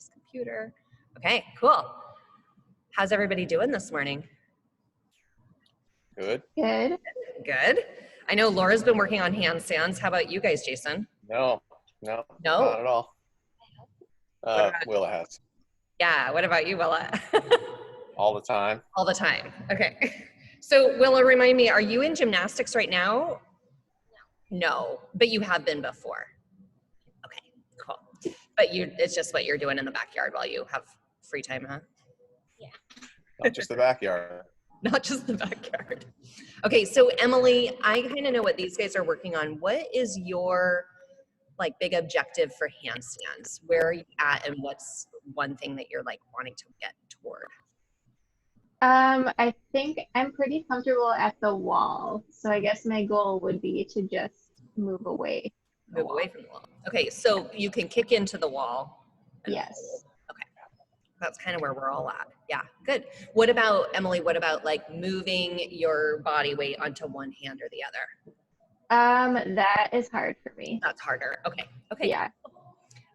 this computer. Okay, cool. How's everybody doing this morning? Good. Good. Good. I know Laura's been working on handstands. How about you guys, Jason? No, No? not at all. about- Willa has. Yeah, what about you, Willa? All the time. All the time. Okay. So Willa, remind me, are you in gymnastics right now? No, but you have been before. Okay, cool. But it's just what you're doing in the backyard while you have free time, huh? Not just the backyard. Not just the backyard. Okay, so Emily, I kind of know what these guys are working on. What is your like big objective for handstands? Where are you at, and what's one thing that you're like wanting to get toward? I think I'm pretty comfortable at the wall. So I guess my goal would be to just move away. Move away from the wall. Okay, so you can kick into the wall. Yes. Okay, that's kind of where we're all at. Yeah, good. What about, Emily, what about like moving your body weight onto one hand or the other? That is hard for me. That's harder. Okay, okay. Yeah.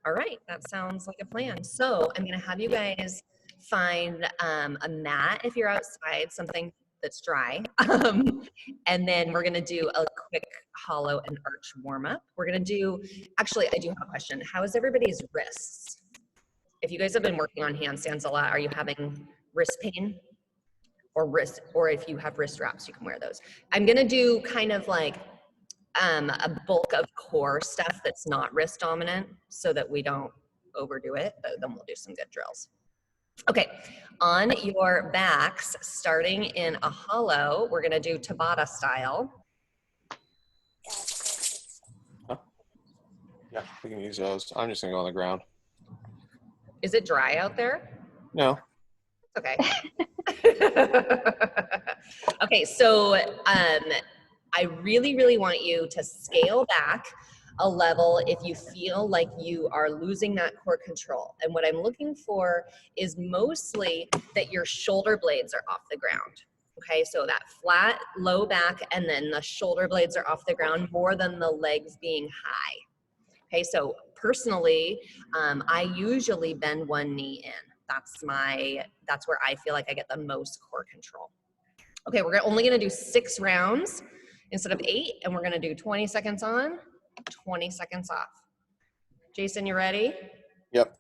All right, that sounds like a plan. So I'm gonna have you guys find a mat if you're outside, something that's dry. And then we're gonna do a quick hollow and arch warm up. We're gonna do, actually, I do have a question. How is everybody's wrists? If you guys have been working on handstands a lot, are you having wrist pain? Or if you have wrist wraps, you can wear those. I'm gonna do kind of like a bulk of core stuff that's not wrist dominant so that we don't overdo it, but then we'll do some good drills. Okay, on your backs, starting in a hollow, we're gonna do Tabata style. Yeah, we can use those. I'm just gonna go on the ground. Is it dry out there? No. Okay. Okay, so I really, really want you to scale back a level if you feel like you are losing that core control. And what I'm looking for is mostly that your shoulder blades are off the ground. Okay, so that flat low back and then the shoulder blades are off the ground more than the legs being high. Okay, so personally, I usually bend one knee in. That's where I feel like I get the most core control. Okay, we're only gonna do 6 rounds instead of 8, and we're gonna do 20 seconds on, 20 seconds off. Jason, you ready? Yep.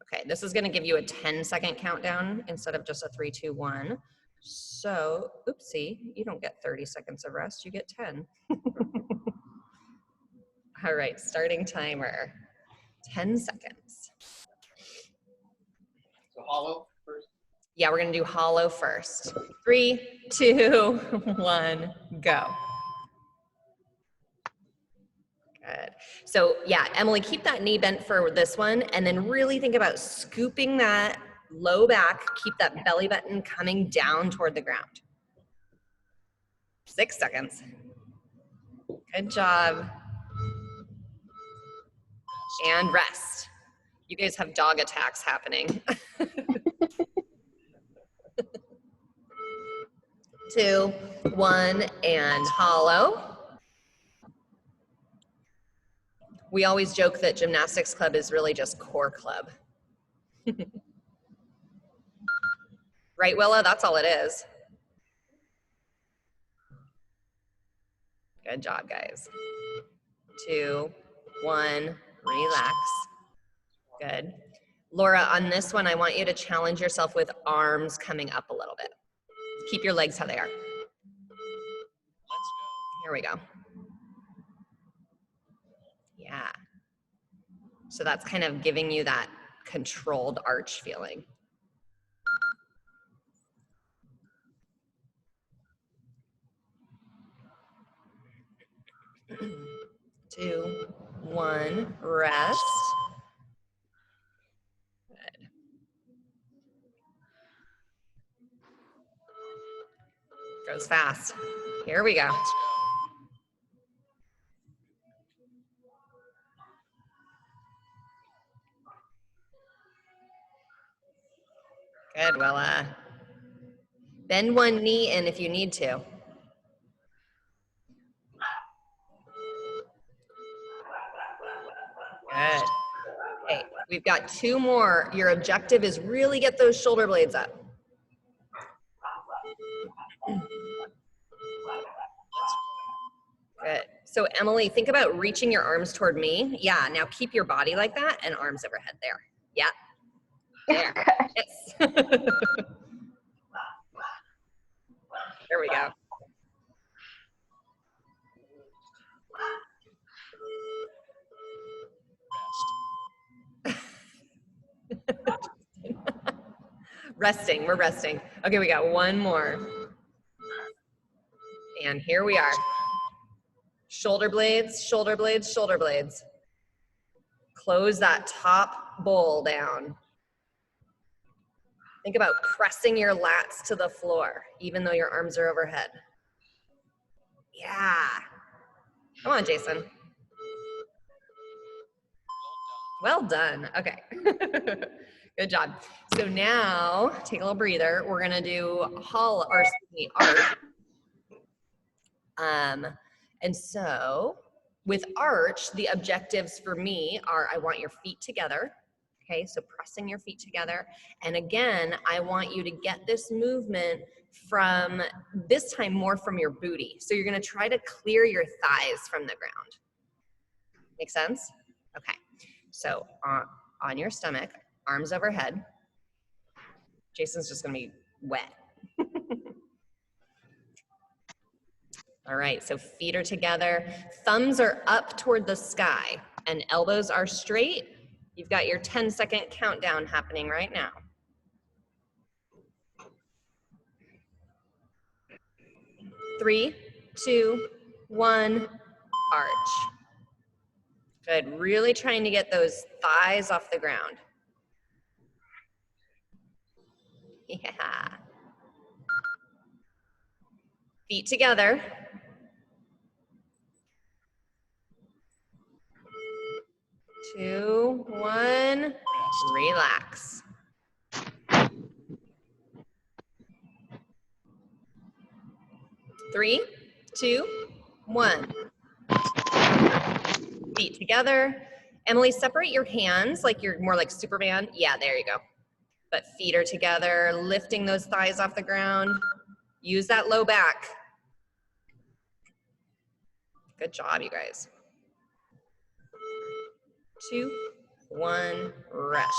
Okay, this is gonna give you a 10-second countdown instead of just a 3, 2, 1. So, oopsie, you don't get 30 seconds of rest, you get 10. All right, starting timer, 10 seconds. So hollow first? Yeah, we're gonna do hollow first. 3, 2, 1, go. Good. So yeah, Emily, keep that knee bent for this one, and then really think about scooping that low back, keep that belly button coming down toward the ground. 6 seconds. Good job. And rest. You guys have dog attacks happening. 2, 1, and hollow. We always joke that gymnastics club is really just core club. Right, Willa? That's all it is. Good job, guys. 2, 1, relax. Good. Laura, on this one, I want you to challenge yourself with arms coming up a little bit. Keep your legs how they are. Here we go. Yeah. So that's kind of giving you that controlled arch feeling. Two, 1, rest. Good. Goes fast. Here we go. Good, Willa. Bend one knee in if you need to. Good. Okay, We've got 2 more. Your objective is really get those shoulder blades up. Good. So Emily, think about reaching your arms toward me. Yeah, now keep your body like that and arms overhead there. Yeah. There. Yes. There we go. Resting, we're resting. Okay, we got 1 more. And here we are. Shoulder blades, shoulder blades, shoulder blades. Close that top bowl down. Think about pressing your lats to the floor, even though your arms are overhead. Yeah. Come on, Jason. Well done. Okay. Good job. So now take a little breather. We're gonna do arch. And so with arch, the objectives for me are I want your feet together. Okay, so pressing your feet together. And again, I want you to get this movement from, this time more from your booty. So you're gonna try to clear your thighs from the ground. Make sense? Okay, so on your stomach, arms overhead. Jason's just gonna be wet. All right, so feet are together, thumbs are up toward the sky, and elbows are straight. You've got your 10-second countdown happening right now. 3, 2, 1, arch. Good, really trying to get those thighs off the ground. Yeah. Feet together. 2, 1, relax. Three, 2, 1. Feet together. Emily, separate your hands like you're more like Superman. Yeah, there you go. But feet are together, lifting those thighs off the ground. Use that low back. Good job, you guys. 2, 1, rest.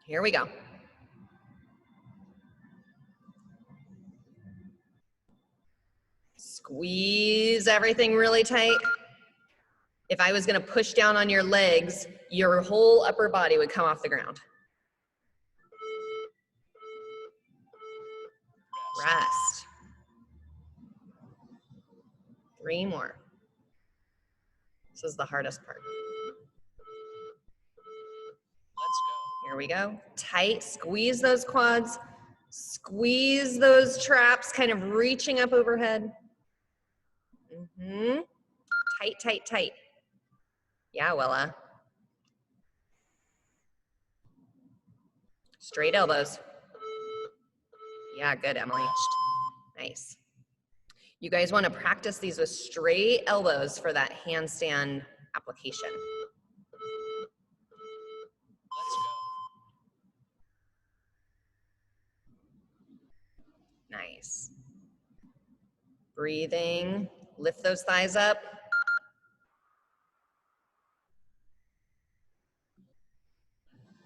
Here we go. Squeeze everything really tight. If I was gonna push down on your legs, your whole upper body would come off the ground. Rest. 3 more. This is the hardest part. Here we go. Tight, squeeze those quads, squeeze those traps, kind of reaching up overhead. Tight, tight, tight. Yeah, Willa. Straight elbows. Yeah, good, Emily. Nice. You guys want to practice these with straight elbows for that handstand application. Nice. Breathing, lift those thighs up.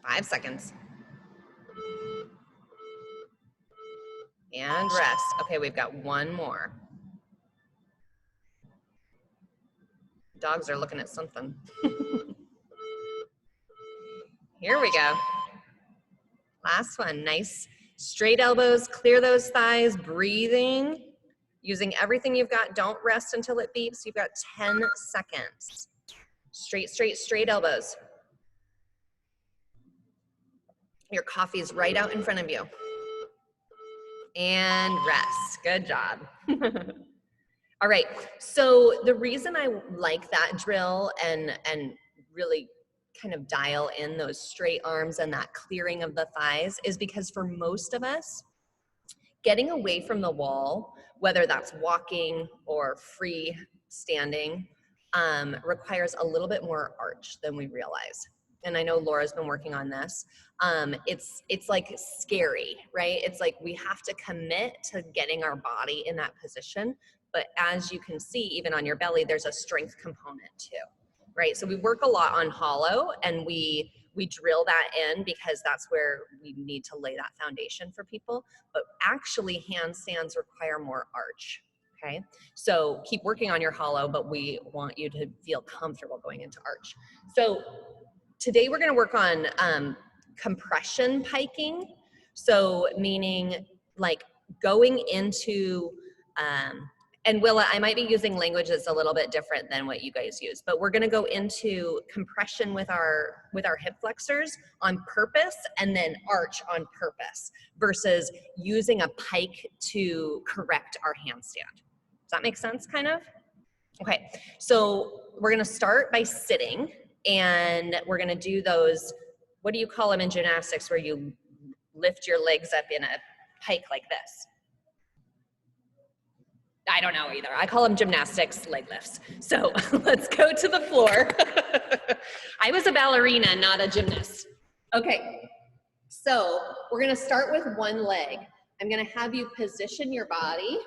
Five seconds. And rest. Okay, we've got 1 more. Dogs are looking at something. Here we go. Last one, nice. Straight elbows, clear those thighs, breathing. Using everything you've got, don't rest until it beeps. You've got 10 seconds. Straight, straight, straight elbows. Your coffee is right out in front of you. And rest, good job. All right, so the reason I like that drill and really kind of dial in those straight arms and that clearing of the thighs is because for most of us, Getting away from the wall, whether that's walking or free standing, requires a little bit more arch than we realize. And I know Laura's been working on this. It's like scary, right? It's like we have to commit to getting our body in that position. But as you can see, even on your belly, there's a strength component too, right? So we work a lot on hollow, and we drill that in because that's where we need to lay that foundation for people. But actually handstands require more arch, okay? So keep working on your hollow, but we want you to feel comfortable going into arch. So today we're gonna work on compression piking. So meaning like going into, and Willa, I might be using language that's a little bit different than what you guys use, but we're gonna go into compression with our hip flexors on purpose and then arch on purpose versus using a pike to correct our handstand. Does that make sense, kind of? Okay, so we're gonna start by sitting, and we're gonna do those, what do you call them in gymnastics, where you lift your legs up in a pike like this? I don't know either. I call them gymnastics leg lifts. So let's go to the floor. I was a ballerina, not a gymnast. Okay, so we're gonna start with one leg. I'm gonna have you position your body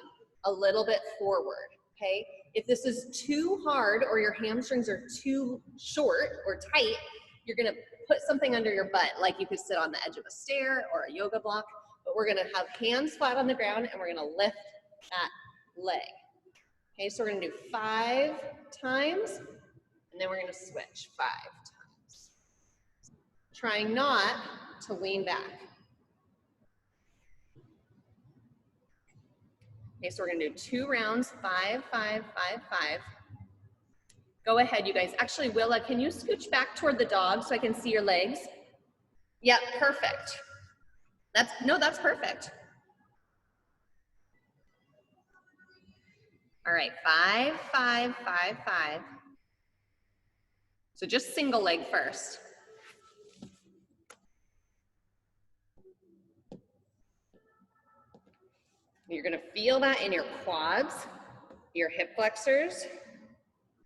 a little bit forward, okay? If this is too hard or your hamstrings are too short or tight, you're gonna put something under your butt, like you could sit on the edge of a stair or a yoga block, but we're gonna have hands flat on the ground and we're gonna lift that leg. Okay, so we're gonna do 5 times, and then we're gonna switch 5 times. Trying not to lean back. Okay, so we're gonna do 2 rounds, 5, 5, 5, 5. Go ahead, you guys. Actually, Willa, can you scooch back toward the dog so I can see your legs? Yep, perfect. That's perfect. All right, 5, 5, 5, 5. So just single leg first. You're gonna feel that in your quads, your hip flexors,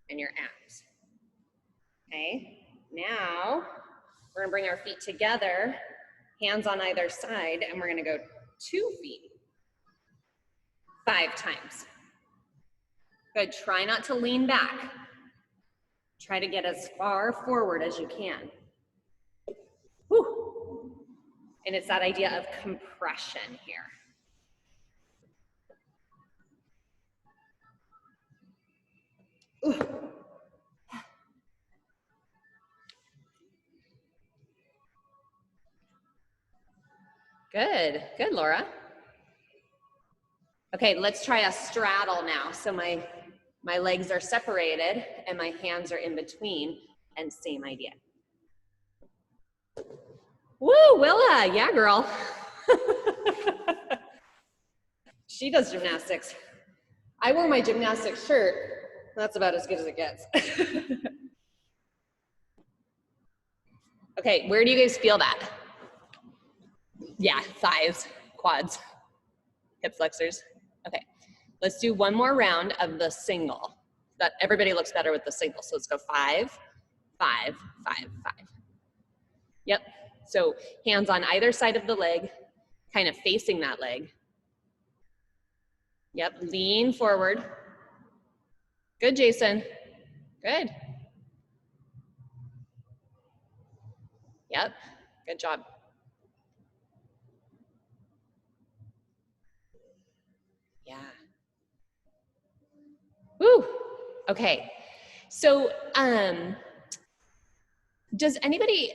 and your abs. Okay, now we're gonna bring our feet together, hands on either side, and we're gonna go 2 feet, 5 times. Good, try not to lean back. Try to get as far forward as you can. Whew. And it's that idea of compression here. Ooh. Good, good, Laura. Okay, let's try a straddle now. So my legs are separated and my hands are in between, and same idea. Woo, Willa, yeah, girl. She does gymnastics. I wore my gymnastics shirt. That's about as good as it gets. Okay, where do you guys feel that? Yeah, thighs, quads, hip flexors. Okay, let's do one more round of the single. That everybody looks better with the single. So let's go 5, 5, 5, 5. Yep, so hands on either side of the leg, kind of facing that leg. Yep, lean forward. Good, Jason, good. Yep, good job. Yeah. Woo, okay. So, does anybody,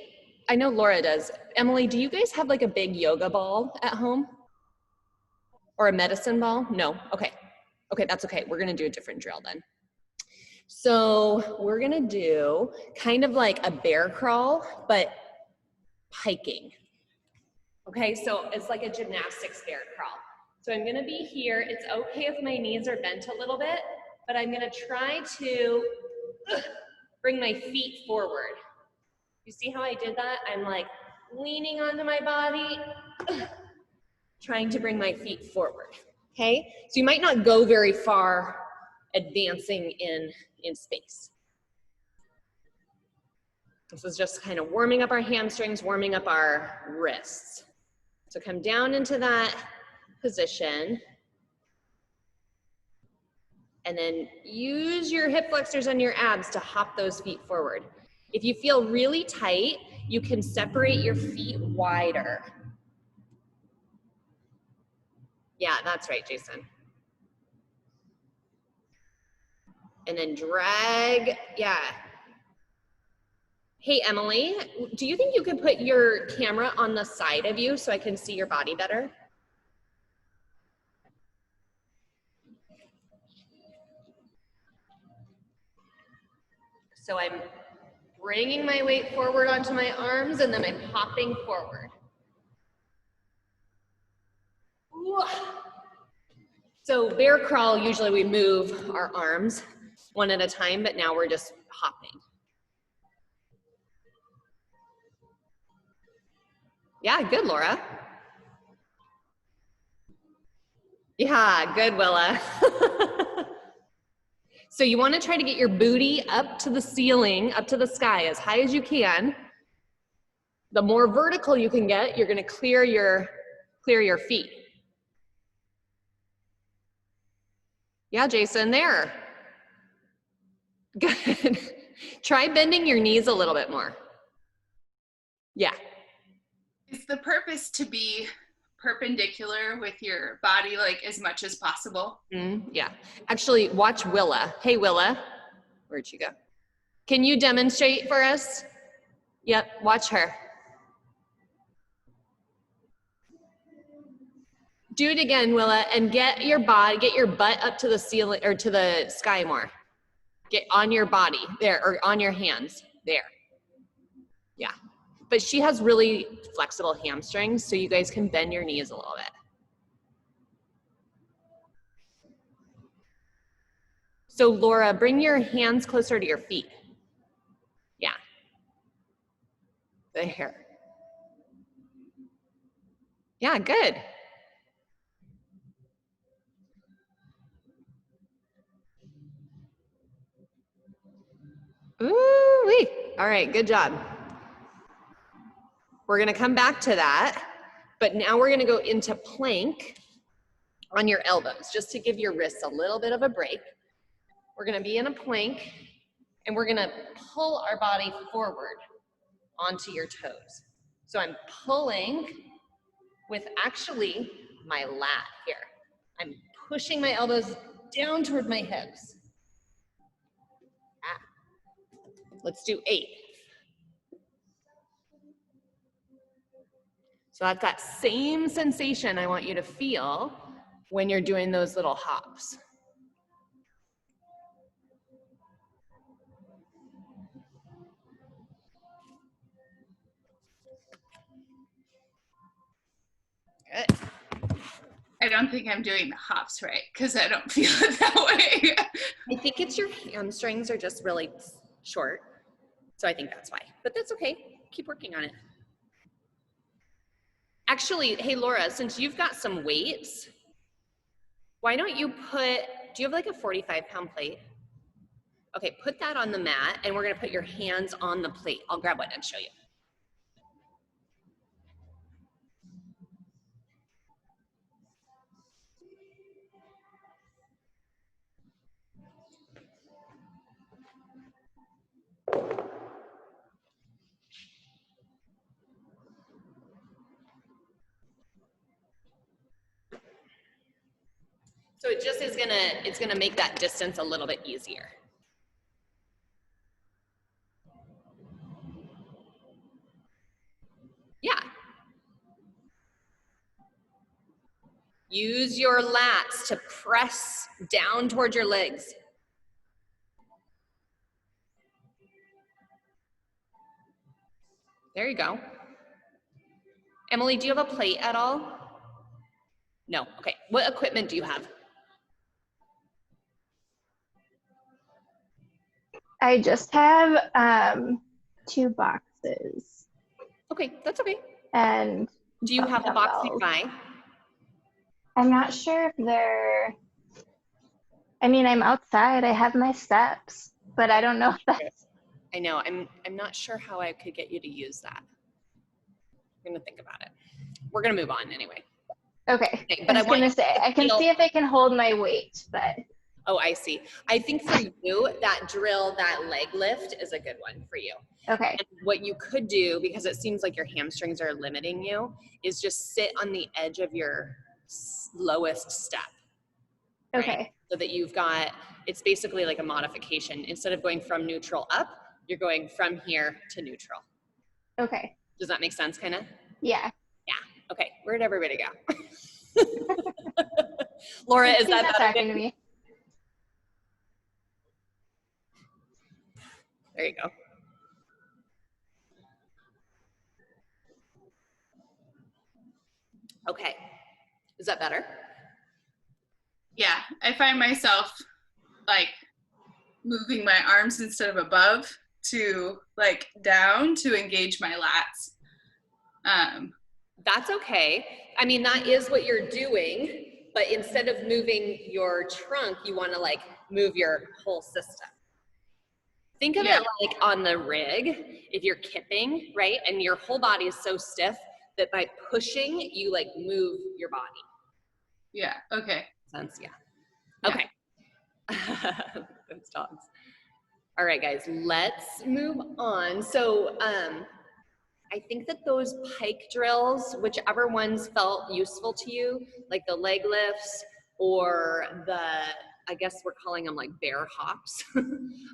I know Laura does, Emily, do you guys have like a big yoga ball at home? Or a medicine ball? No, okay. Okay, that's okay. We're gonna do a different drill then. So we're gonna do kind of like a bear crawl, but hiking. Okay, so it's like a gymnastics bear crawl. So I'm gonna be here. It's okay if my knees are bent a little bit, but I'm gonna try to bring my feet forward. You see how I did that? I'm like leaning onto my body, trying to bring my feet forward, okay? So you might not go very far advancing in space. This is just kind of warming up our hamstrings, warming up our wrists. So come down into that position. And then use your hip flexors and your abs to hop those feet forward. If you feel really tight, you can separate your feet wider. Yeah, that's right, Jason. And then drag, yeah. Hey, Emily, do you think you could put your camera on the side of you so I can see your body better? So I'm bringing my weight forward onto my arms and then I'm hopping forward. So bear crawl, usually we move our arms one at a time, but now we're just hopping. Yeah, good, Laura. Yeah, good, Willa. So you want to try to get your booty up to the ceiling, up to the sky as high as you can. The more vertical you can get, you're going to clear your feet. Yeah, Jason, there. Good. Try bending your knees a little bit more. Yeah. Is the purpose to be perpendicular with your body like as much as possible? Yeah. Actually, watch Willa. Hey, Willa. Where'd she go? Can you demonstrate for us? Yep, watch her. Do it again, Willa, and get your butt up to the ceiling or to the sky more. Get on your body there, or on your hands there. Yeah. But she has really flexible hamstrings, so you guys can bend your knees a little bit. So Laura, bring your hands closer to your feet. Yeah. There. Yeah, good. Ooh-wee. All right, good job. We're gonna come back to that, but now we're gonna go into plank on your elbows, just to give your wrists a little bit of a break. We're gonna be in a plank, and we're gonna pull our body forward onto your toes. So I'm pulling with actually my lat here. I'm pushing my elbows down toward my hips. Let's do 8. So that's that same sensation I want you to feel when you're doing those little hops. Good. I don't think I'm doing the hops right because I don't feel it that way. I think it's your hamstrings are just really short. So I think that's why, but that's okay. Keep working on it. Actually, hey, Laura, since you've got some weights, why don't you do you have like a 45-pound plate? Okay, put that on the mat and we're gonna put your hands on the plate. I'll grab one and show you. So it just is it's gonna make that distance a little bit easier. Yeah. Use your lats to press down toward your legs. There you go. Emily, do you have a plate at all? No, okay. What equipment do you have? I just have 2 boxes. Okay, that's okay. And Do you have the box dumbbells. nearby? I'm not sure if they're, I mean, I'm outside, I have my steps, but I don't know if that's, I know, I'm not sure how I could get you to use that. I'm gonna think about it. We're gonna move on anyway. okay. Okay, I but I was want gonna you say, to I can feel, see if I can hold my weight, but oh, I see. I think for you, that drill, that leg lift is a good one for you. okay, And what you could do, because it seems like your hamstrings are limiting you, is just sit on the edge of your lowest step, right? okay, So that you've got, it's basically like a modification. Instead of going from neutral up, you're going from here to neutral. okay. Does that make sense, kind of? Yeah. Yeah. Okay, where'd everybody go? Laura, is He's that not better? talking to me. There you go. Okay, is that better? Yeah, I find myself like moving my arms instead of above to like down to engage my lats. That's okay. I mean, that is what you're doing, but instead of moving your trunk, you want to like move your whole system. Think of Yeah. it like on the rig, if you're kipping, right? And your whole body is so stiff that by pushing, you like move your body. Yeah, okay. Sense? Yeah. Yeah. Okay. Those dogs. All right, guys, let's move on. So I think that those pike drills, whichever ones felt useful to you, like the leg lifts or the, I guess we're calling them like bear hops.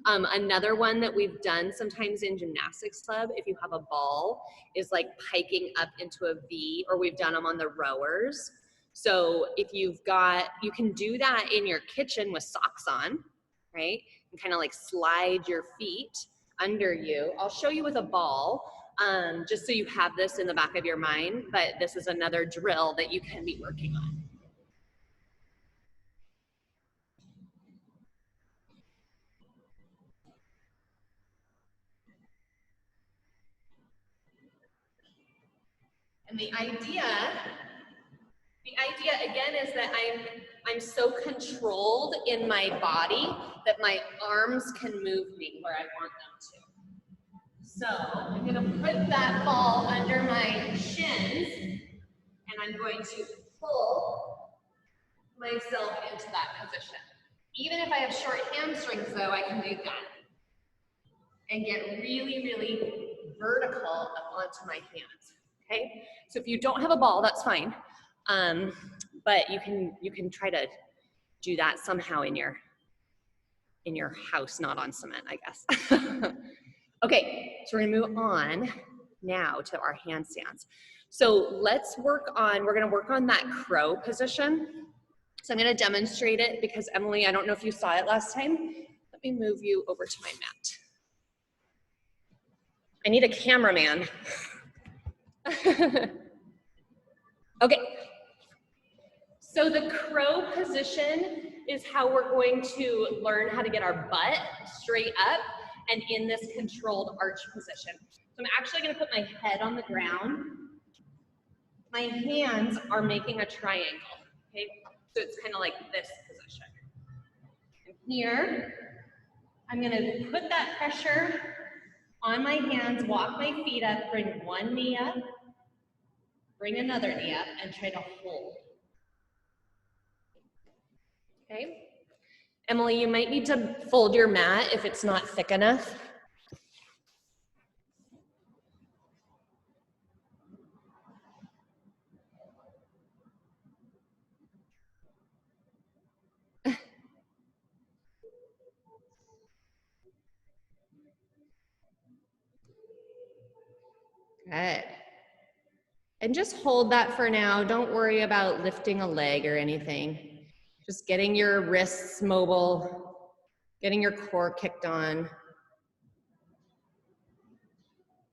Another one that we've done sometimes in gymnastics club, if you have a ball, is like piking up into a V, or we've done them on the rowers. So if you've got, you can do that in your kitchen with socks on, right? And kind of like slide your feet under you. I'll show you with a ball, just so you have this in the back of your mind, but this is another drill that you can be working on. And the idea again is that I'm so controlled in my body that my arms can move me where I want them to. So I'm gonna put that ball under my shins and I'm going to pull myself into that position. Even if I have short hamstrings though, I can do that. And get really, really vertical up onto my hands, okay? So if you don't have a ball, that's fine. But you can try to do that somehow in your house, not on cement, I guess. Okay, so we're gonna move on now to our handstands. So let's work on, we're gonna work on that crow position. So I'm gonna demonstrate it because Emily, I don't know if you saw it last time. Let me move you over to my mat. I need a cameraman. Okay. So the crow position is how we're going to learn how to get our butt straight up and in this controlled arch position. So I'm actually going to put my head on the ground. My hands are making a triangle, okay? So it's kind of like this position. And here, I'm going to put that pressure on my hands, walk my feet up, bring one knee up, bring another knee up, and try to hold. Okay? Emily, you might need to fold your mat if it's not thick enough. Good. And just hold that for now. Don't worry about lifting a leg or anything. Just getting your wrists mobile, getting your core kicked on.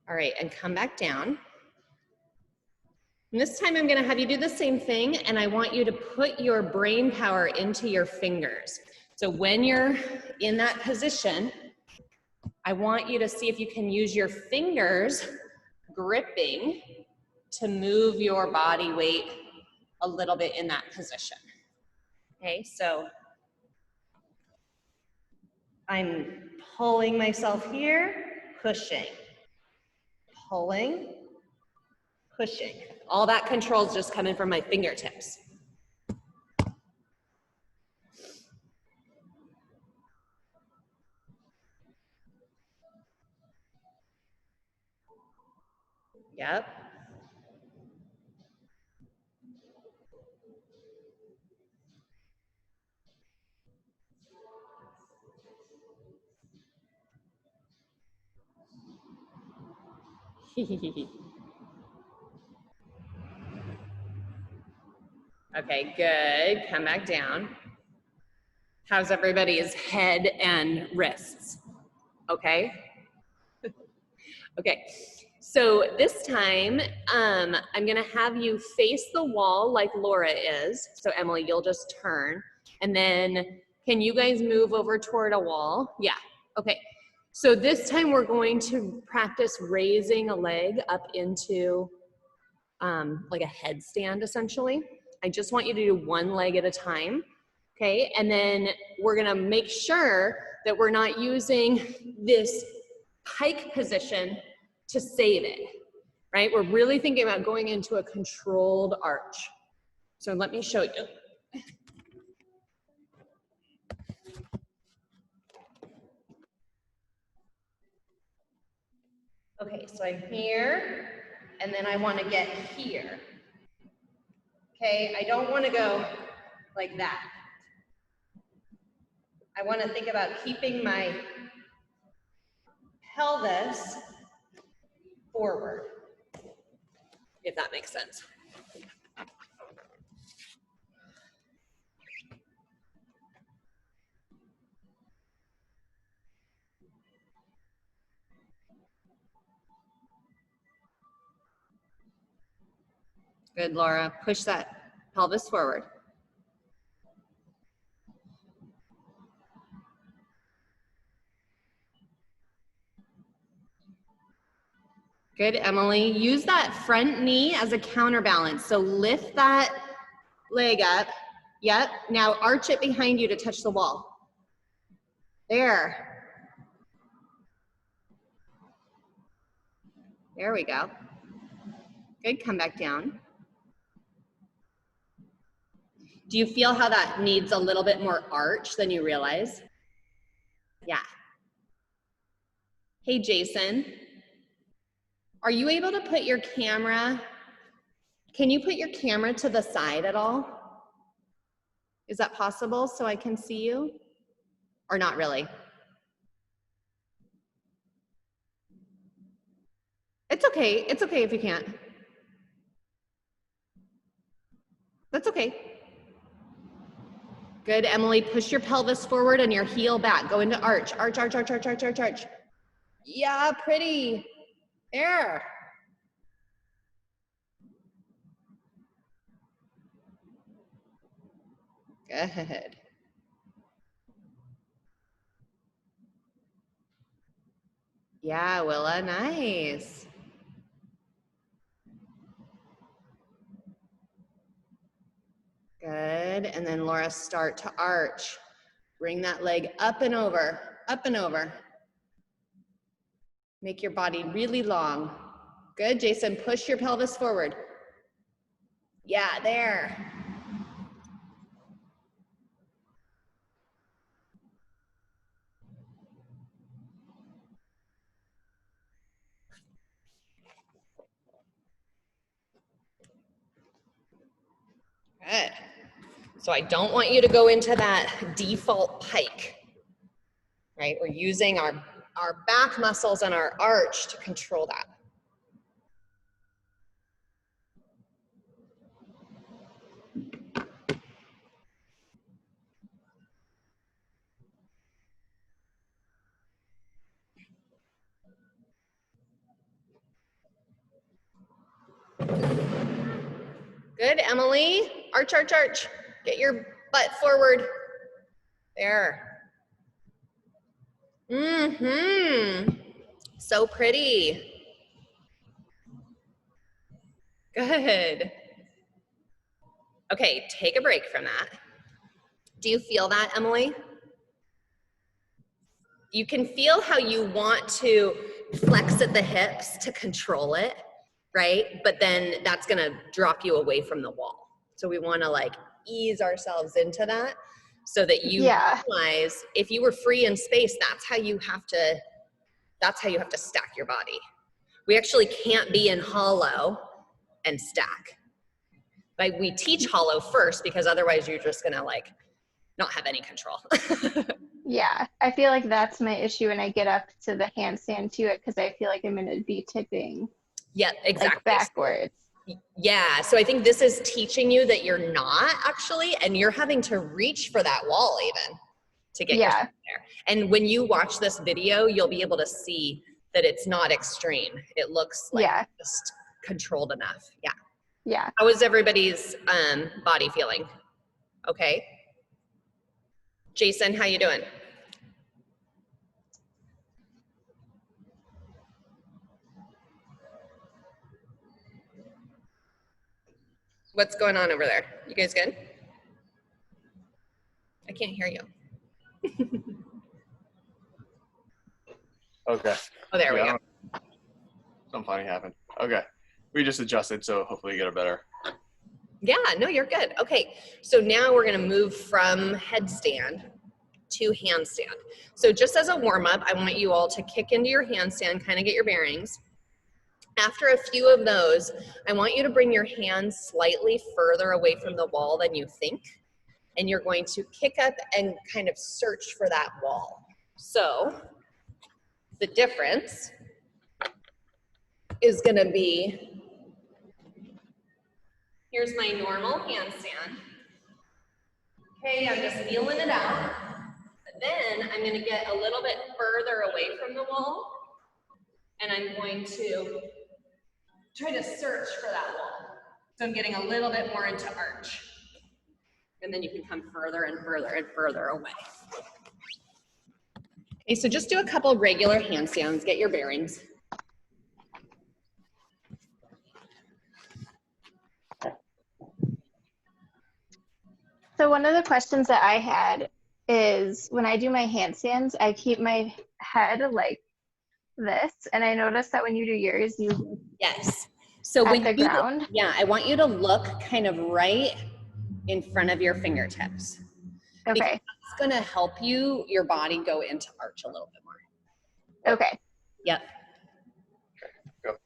All right, and come back down. And this time I'm gonna have you do the same thing, and I want you to put your brain power into your fingers. So when you're in that position, I want you to see if you can use your fingers gripping to move your body weight a little bit in that position. Okay, so I'm pulling myself here, pushing, pulling, pushing. All that control is just coming from my fingertips. Yep. Okay, good. Come back down. How's everybody's head and wrists? Okay. Okay. So this time, I'm gonna have you face the wall like Laura is. So Emily, you'll just turn. And then can you guys move over toward a wall? Yeah, okay. So this time we're going to practice raising a leg up into like a headstand essentially. I just want you to do one leg at a time, okay? And then we're gonna make sure that we're not using this pike position to save it, right? We're really thinking about going into a controlled arch. So let me show you. Okay, so I'm here, and then I want to get here. Okay, I don't want to go like that. I want to think about keeping my pelvis forward, if that makes sense. Good, Laura. Push that pelvis forward. Good, Emily. Use that front knee as a counterbalance. So lift that leg up. Yep. Now arch it behind you to touch the wall. There. There we go. Good. Come back down. Do you feel how that needs a little bit more arch than you realize? Yeah. Hey, Jason. Are you able to put your camera, can you put your camera to the side at all? Is that possible so I can see you? Or not really? It's okay if you can't. That's okay. Good, Emily, push your pelvis forward and your heel back. Go into arch, arch, arch, arch, arch, arch, arch, arch. Yeah, pretty. There. Good. Yeah, Willa, nice. Good, and then Laura, start to arch. Bring that leg up and over, up and over. Make your body really long. Good, Jason, push your pelvis forward. Yeah, there. Good. So I don't want you to go into that default pike, right? We're using our back muscles and our arch to control that. Good, Emily. Arch, arch, arch. Get your butt forward. There. Mm-hmm. So pretty. Good. Okay, take a break from that. Do you feel that, Emily? You can feel how you want to flex at the hips to control it, right? But then that's gonna drop you away from the wall. So we wanna like ease ourselves into that so that you realize if you were free in space, that's how you have to stack your body. We actually can't be in hollow and stack. Like we teach hollow first because otherwise you're just gonna like not have any control. Yeah, I feel like that's my issue when I get up to the handstand to it because I feel like I'm gonna be tipping Yeah, exactly. like backwards. Yeah, so I think this is teaching you that you're not actually, and you're having to reach for that wall even to get yourself there. And when you watch this video, you'll be able to see that it's not extreme. It looks like just controlled enough. Yeah. Yeah. How is everybody's body feeling? Okay. Jason, how you doing? What's going on over there? You guys good? I can't hear you. Okay. Oh, there we go. Something funny happened. Okay. We just adjusted, so hopefully you get it better. Yeah, no, you're good. Okay, so now we're gonna move from headstand to handstand. So just as a warm-up, I want you all to kick into your handstand, kind of get your bearings. After a few of those, I want you to bring your hands slightly further away from the wall than you think, and you're going to kick up and kind of search for that wall. So the difference is gonna be, here's my normal handstand. Okay, I'm just feeling it out. But then I'm gonna get a little bit further away from the wall, and I'm going to try to search for that wall. So I'm getting a little bit more into arch. And then you can come further and further and further away. Okay, so just do a couple regular handstands, get your bearings. So one of the questions that I had is when I do my handstands, I keep my head like this, and I noticed that when you do yours, you Yes. So at when the ground. yeah, I want you to look kind of right in front of your fingertips. Because Okay. it's gonna help you, your body go into arch a little bit more. Okay. Yep. Go.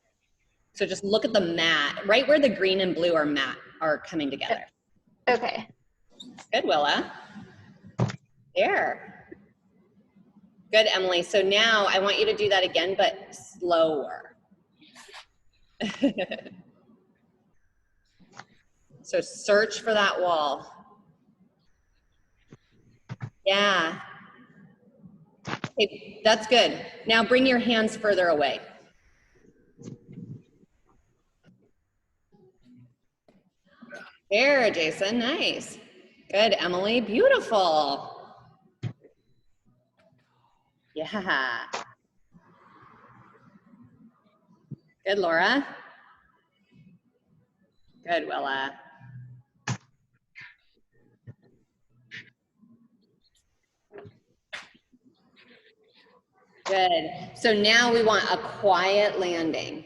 So just look at the mat, right where the green and blue are coming together. Okay. Good, Willa. There. Good, Emily. So now I want you to do that again, but slower. So search for that wall. Yeah. Okay, that's good. Now bring your hands further away. There, Jason, nice. Good, Emily, beautiful. Yeah. Good, Laura. Good, Willa. Good. So now we want a quiet landing.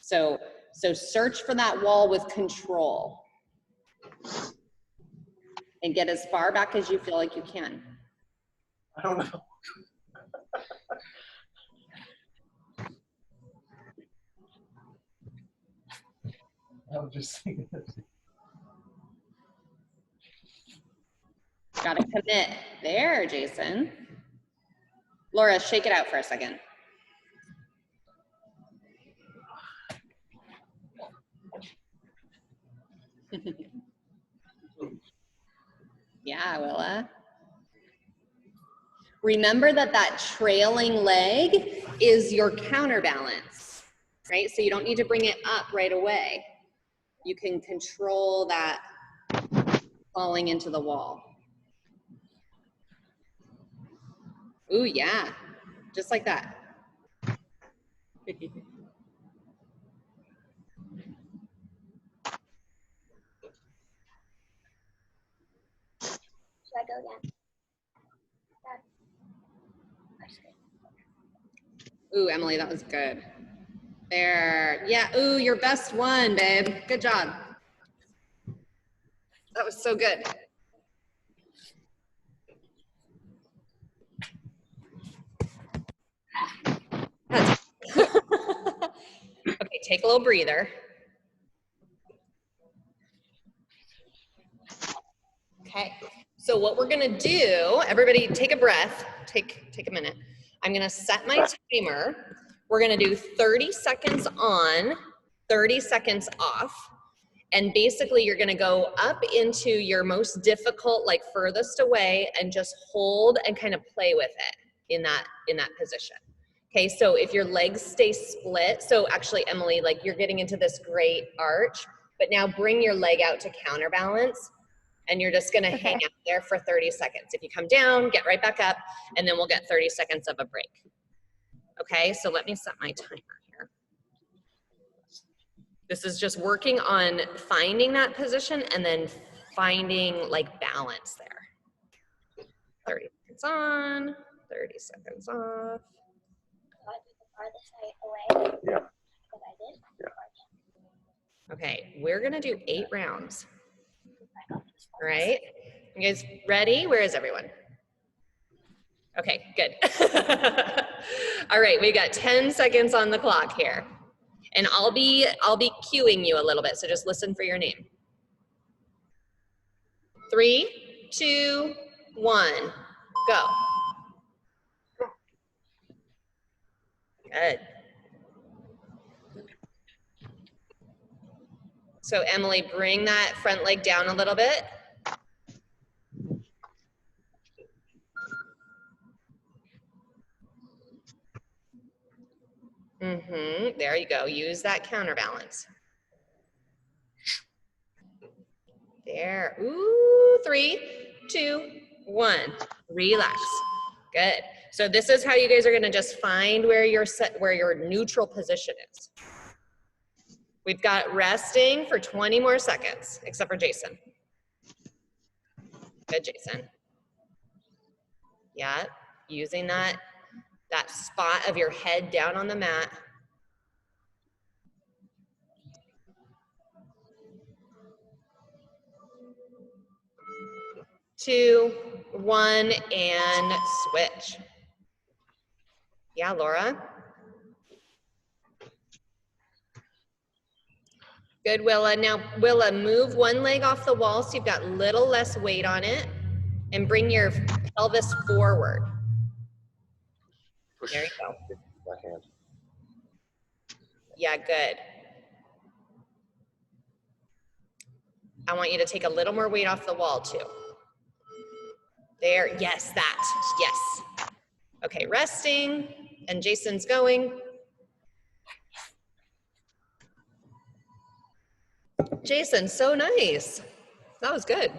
So search for that wall with control. And get as far back as you feel like you can. I don't know. I was just thinking this. Gotta commit. There, Jason. Laura, shake it out for a second. Yeah, Willa. Remember that trailing leg is your counterbalance, right? So you don't need to bring it up right away. You can control that falling into the wall. Ooh, yeah, just like that. Ooh, Emily, that was good. There. Yeah. Ooh, your best one, babe. Good job. That was so good. Okay, take a little breather. Okay, so what we're gonna do, everybody take a breath, take a minute. I'm gonna set my timer. We're gonna do 30 seconds on, 30 seconds off. And basically you're gonna go up into your most difficult, like furthest away, and just hold and kind of play with it in that position. Okay, so if your legs stay split, so actually Emily, like you're getting into this great arch, but now bring your leg out to counterbalance, and you're just gonna hang out there for 30 seconds. If you come down, get right back up, and then we'll get 30 seconds of a break. Okay, so let me set my timer here. This is just working on finding that position and then finding like balance there. 30 seconds on, 30 seconds off. Yeah. Okay, we're gonna do 8 rounds. All right, you guys ready? Where is everyone? Okay, good. All right, we got 10 seconds on the clock here. And I'll be cueing you a little bit, so just listen for your name. 3, 2, 1, go. Good. So Emily, bring that front leg down a little bit. There you go. Use that counterbalance. There. Ooh, 3, 2, 1. Relax. Good. So this is how you guys are going to just find where your neutral position is. We've got resting for 20 more seconds, except for Jason. Good, Jason. Yeah, using that spot of your head down on the mat. 2, 1, and switch. Yeah, Laura. Good, Willa. Now, Willa, move one leg off the wall so you've got a little less weight on it, and bring your pelvis forward. Push. There you go. That hand. Yeah, good. I want you to take a little more weight off the wall too. There, yes, that, yes. Okay, resting, and Jason's going. Jason, so nice. That was good.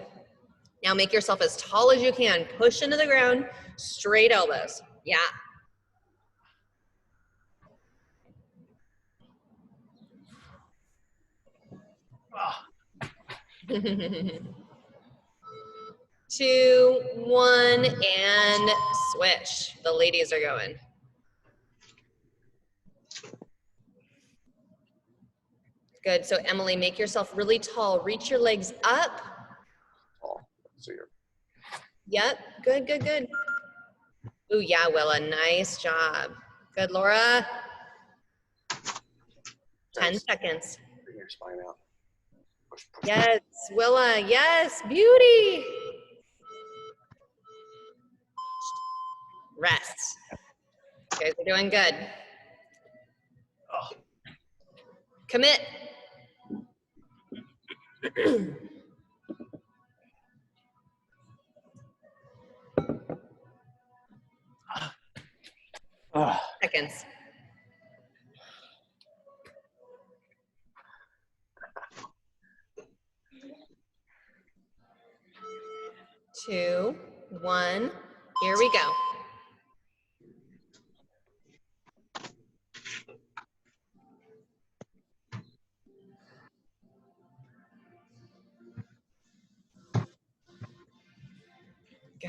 Now make yourself as tall as you can. Push into the ground, straight elbows. Yeah. Two, one, and switch. The ladies are going. Good, so Emily, make yourself really tall. Reach your legs up. Oh, so you're. Yep, good, good, good. Ooh, yeah, Willa, nice job. Good, Laura. 10 seconds. Bring your spine out. Push, push. Yes, Willa, yes, beauty. Rest. You guys are doing good. Oh. Commit. Seconds. Two, one, here we go.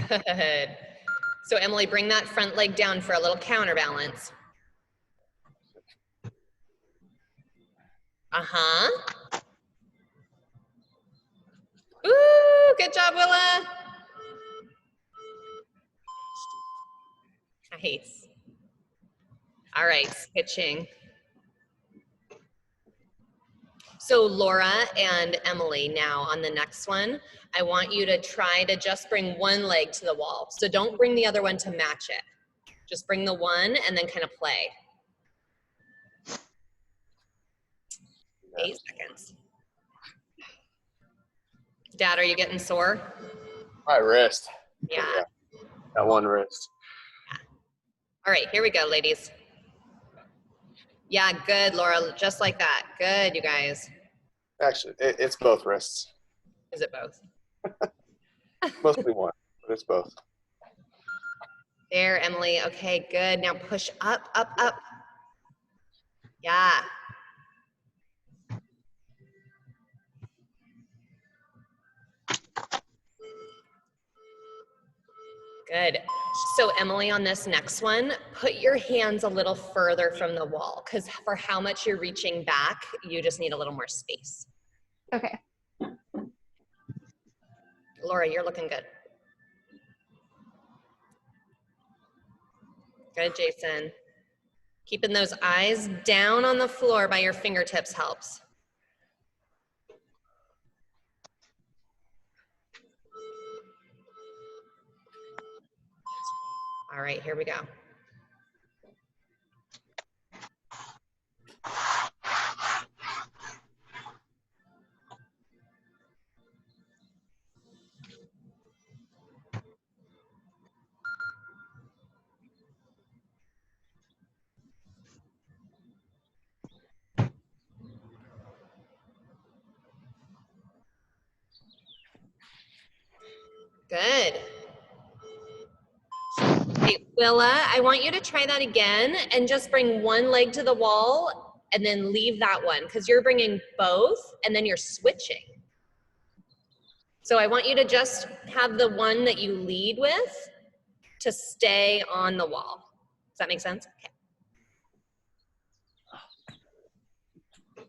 Good. So Emily, bring that front leg down for a little counterbalance. Uh-huh. Ooh, good job, Willa. Nice. All right, switching. So Laura and Emily, now on the next one, I want you to try to just bring one leg to the wall. So don't bring the other one to match it. Just bring the one and then kind of play. 8 seconds. Dad, are you getting sore? My wrist. Yeah. That one wrist. All right, here we go, ladies. Yeah, good, Laura, just like that. Good, you guys. Actually, it's both wrists. Is it both? Mostly one, but it's both. There, Emily. Okay, good. Now push up, up, up. Yeah. Good. So Emily, on this next one, put your hands a little further from the wall, because for how much you're reaching back, you just need a little more space. Okay. Laura, you're looking good. Good, Jason. Keeping those eyes down on the floor by your fingertips helps. All right, here we go. Good. Okay, Willa, I want you to try that again and just bring one leg to the wall and then leave that one, because you're bringing both and then you're switching. So I want you to just have the one that you lead with to stay on the wall. Does that make sense?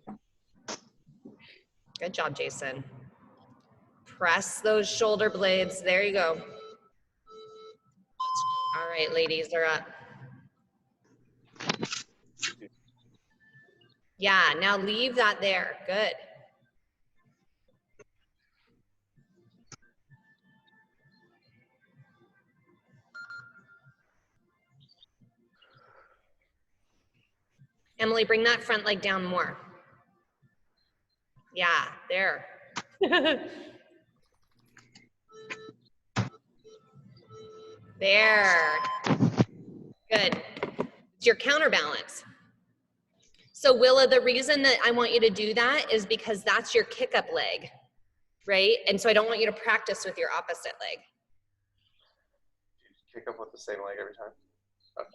Okay. Good job, Jason. Press those shoulder blades. There you go. All right, ladies, they're up. Yeah, now leave that there. Good. Emily, bring that front leg down more. Yeah, there. There. Good. It's your counterbalance. So Willa, the reason that I want you to do that is because that's your kick up leg, right? And so I don't want you to practice with your opposite leg. Kick up with the same leg every time. Okay.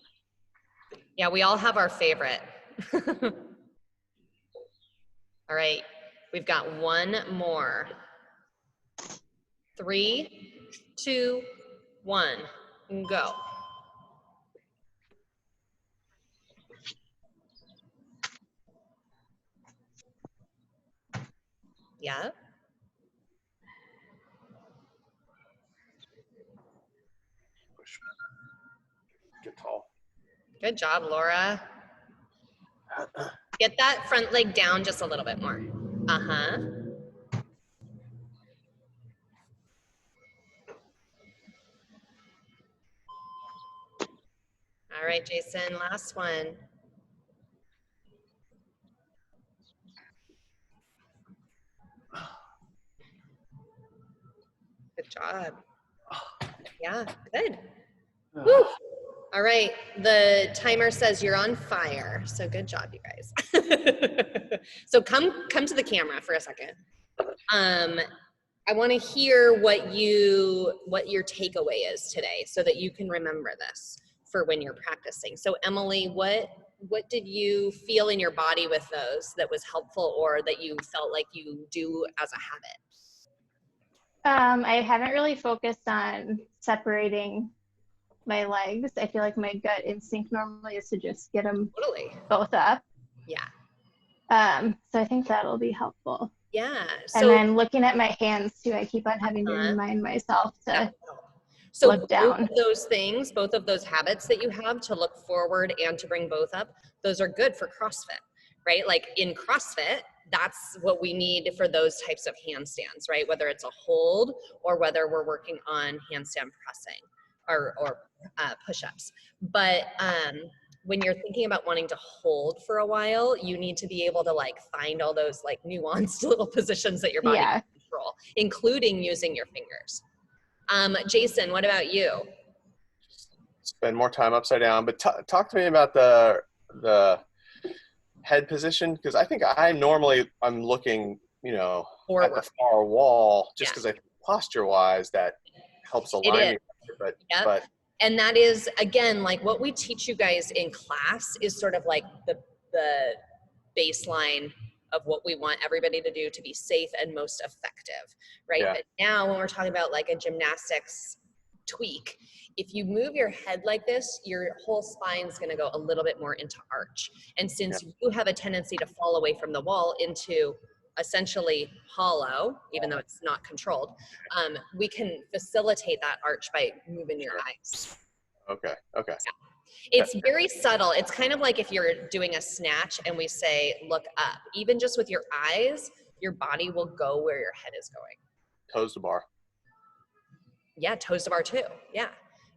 Yeah, we all have our favorite. All right, we've got one more. 3, 2, 1, go. Yeah. Push. Get tall. Good job, Laura. Get that front leg down just a little bit more. Uh-huh. All right, Jason, last one. Good job. Yeah, good. Woo. All right, the timer says you're on fire, so good job, you guys. So come to the camera for a second. I want to hear what your takeaway is today, so that you can remember this for when you're practicing. So Emily, what did you feel in your body with those that was helpful, or that you felt like you do as a habit? I haven't really focused on separating my legs. I feel like my gut instinct normally is to just get them Totally. both up. Yeah. So I think that'll be helpful. Yeah. And So then looking at my hands too, I keep on having to Uh-huh. remind myself that to will help. So look both down. of those things, both of those habits that you have to look forward and to bring both up, those are good for CrossFit, right? Like in CrossFit, that's what we need for those types of handstands, right? Whether it's a hold or whether we're working on handstand pressing or push-ups. But when you're thinking about wanting to hold for a while, you need to be able to like find all those like nuanced little positions that your body Yeah. can control, including using your fingers. Jason, what about you? Spend more time upside down. But talk to me about the head position, because I think I'm looking, at Forward. the far wall, just Yeah. because I think posture-wise that helps It align is. me better. Yep. But And that is, again, like what we teach you guys in class is sort of like the baseline of what we want everybody to do to be safe and most effective, right? Yeah. But now when we're talking about like a gymnastics tweak, if you move your head like this, your whole spine is going to go a little bit more into arch. And since you have a tendency to fall away from the wall into essentially hollow, even though it's not controlled, we can facilitate that arch by moving your eyes. Okay. It's very subtle. It's kind of like if you're doing a snatch and we say, look up. Even just with your eyes, your body will go where your head is going. Toes to bar. Yeah, toes to bar too. Yeah,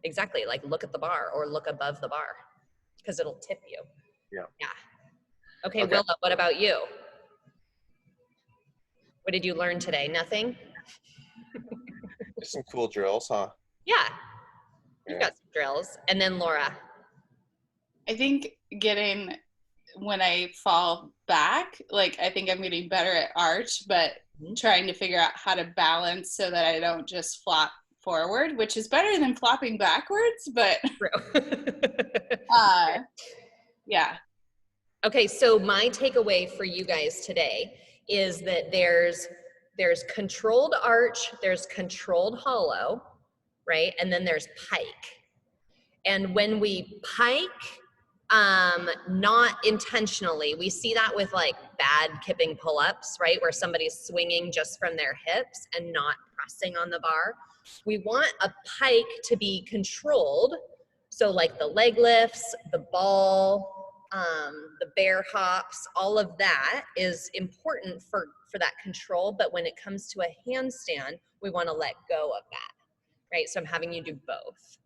exactly. Like look at the bar or look above the bar because it'll tip you. Yeah. Okay, Willa, what about you? What did you learn today? Nothing? Just some cool drills, huh? Yeah, you've got some drills. And then Laura. I think when I fall back, like I think I'm getting better at arch, but trying to figure out how to balance so that I don't just flop forward, which is better than flopping backwards, but yeah. Okay, so my takeaway for you guys today is that there's controlled arch, there's controlled hollow, right? And then there's pike. And when we pike, not intentionally, we see that with like bad kipping pull-ups, right? Where somebody's swinging just from their hips and not pressing on the bar. We want a pike to be controlled. So like the leg lifts, the ball, the bear hops, all of that is important for that control. But when it comes to a handstand, we want to let go of that, right? So I'm having you do both.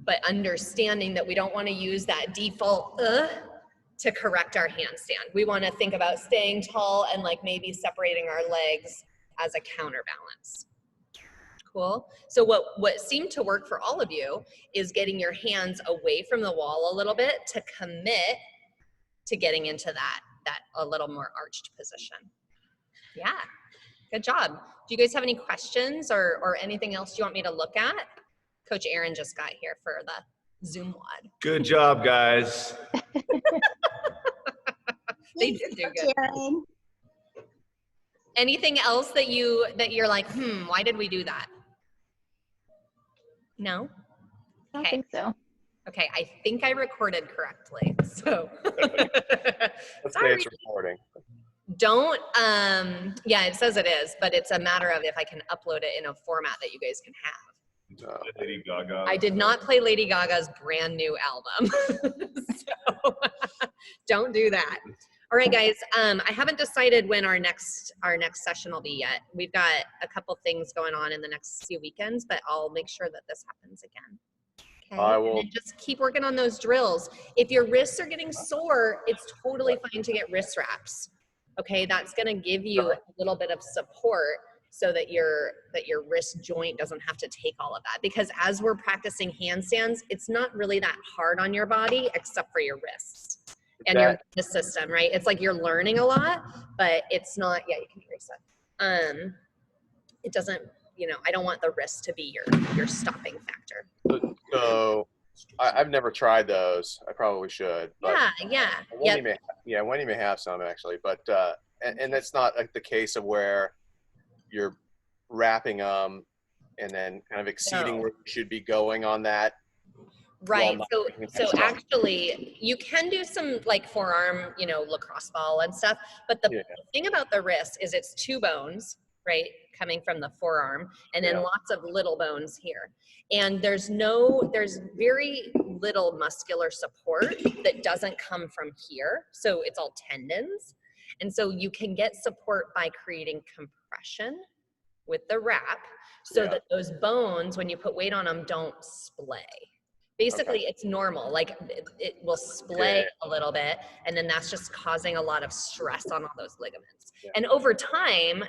But understanding that we don't want to use that default to correct our handstand. We want to think about staying tall and like maybe separating our legs as a counterbalance. Cool. So what seemed to work for all of you is getting your hands away from the wall a little bit to commit to getting into that a little more arched position. Yeah, good job. Do you guys have any questions or anything else you want me to look at? Coach Aaron just got here for the Zoom WOD. Good job, guys. They did do good. Aaron. Anything else that you're like, why did we do that? No? I don't think so. Okay, I think I recorded correctly, so. Let's say it's recording. Don't, yeah, it says it is, but it's a matter of if I can upload it in a format that you guys can have. Lady Gaga. I did not play Lady Gaga's brand new album, so don't do that. All right, guys, I haven't decided when our next session will be yet. We've got a couple things going on in the next few weekends, but I'll make sure that this happens again. Okay, I will. and just keep working on those drills. If your wrists are getting sore, it's totally fine to get wrist wraps. Okay, that's gonna give you a little bit of support so that your wrist joint doesn't have to take all of that. Because as we're practicing handstands, it's not really that hard on your body except for your wrists and your nervous system, right? It's like you're learning a lot, but it's not, yeah, you can erase that. It doesn't, I don't want the wrist to be your stopping factor. So I've never tried those. I probably should. But Wendy may have some actually, but and it's not like the case of where you're wrapping them and then kind of exceeding No. where you should be going on that. Right. not So, making so extra. actually, you can do some like forearm, lacrosse ball and stuff. But the Yeah. thing about the wrist is it's 2 bones, right, coming from the forearm, and then Yeah. lots of little bones here. And there's very little muscular support that doesn't come from here. So it's all tendons. And so you can get support by creating compression with the wrap so Yeah. that those bones, when you put weight on them, don't splay. Basically, it's normal. Like it will splay a little bit, and then that's just causing a lot of stress on all those ligaments. Yeah. And over time,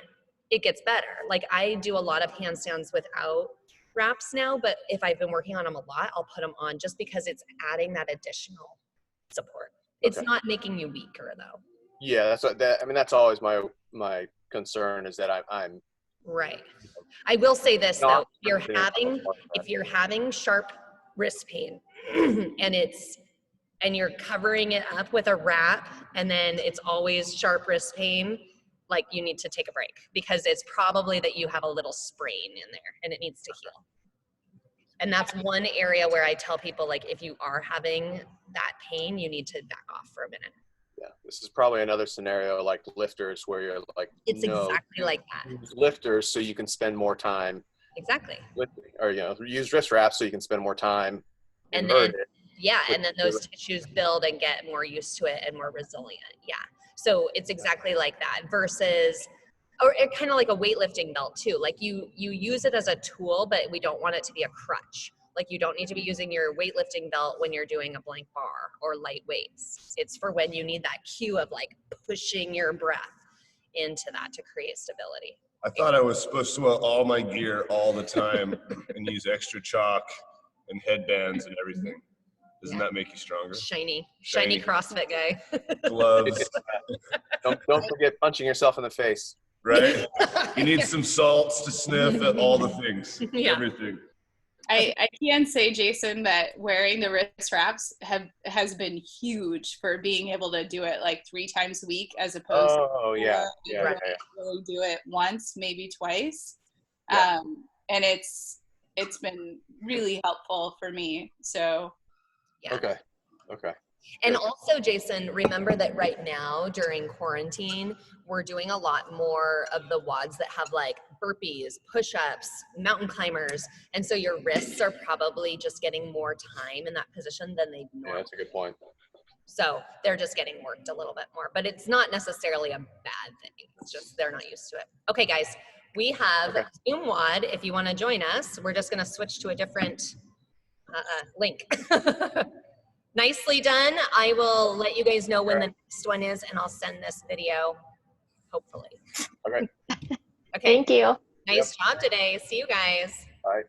it gets better. Like I do a lot of handstands without wraps now, but if I've been working on them a lot, I'll put them on just because it's adding that additional support. It's Okay. not making you weaker though. Yeah, that's always my concern is that I'm Right. I will say this though, not if you're having sharp wrist pain and you're covering it up with a wrap and then it's always sharp wrist pain, like you need to take a break because it's probably that you have a little sprain in there and it needs to heal. And that's one area where I tell people, like, if you are having that pain, you need to back off for a minute. Yeah, this is probably another scenario like lifters where you're like, It's exactly like that. use lifters so you can spend more time Exactly. lifting, or use wrist wraps so you can spend more time. And invert then, it. yeah, and then those tissues build and get more used to it and more resilient. Yeah. So it's exactly like that versus, or kind of like a weightlifting belt too. Like you use it as a tool, but we don't want it to be a crutch. Like you don't need to be using your weightlifting belt when you're doing a blank bar or light weights. It's for when you need that cue of like pushing your breath into that to create stability. I thought I was supposed to wear all my gear all the time and use extra chalk and headbands and everything. Doesn't that make you stronger? Shiny Shiny. CrossFit guy. Gloves, Don't forget punching yourself in the face. right? You need some salts to sniff at all the things, Yeah. everything. I can say, Jason, that wearing the wrist wraps has been huge for being able to do it like 3 times a week as opposed Oh yeah, to yeah, really do it once, maybe twice. Yeah. And it's been really helpful for me. So Yeah. Okay. And Good. also, Jason, remember that right now during quarantine, we're doing a lot more of the WODs that have like burpees, push-ups, mountain climbers. And so your wrists are probably just getting more time in that position than they Yeah, normally. that's a good point. So they're just getting worked a little bit more, but it's not necessarily a bad thing. It's just they're not used to it. Okay, guys, we have Zoom WOD. If you want to join us, we're just going to switch to a different link. Nicely done. I will let you guys know when the next one is, and I'll send this video, hopefully. Okay. Okay. Thank you. Nice job today. See you guys. Bye.